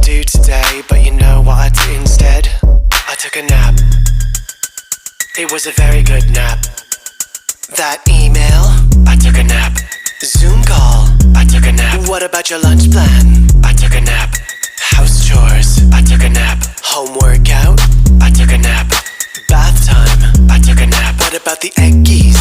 do today, but you know what I did instead? I took a nap. It was a very good nap. That email, I took a nap. Zoom call, I took a nap. What about your lunch plan? I took a nap. House chores, I took a nap. Home workout, I took a nap. Bath time, I took a nap. What about the eggies?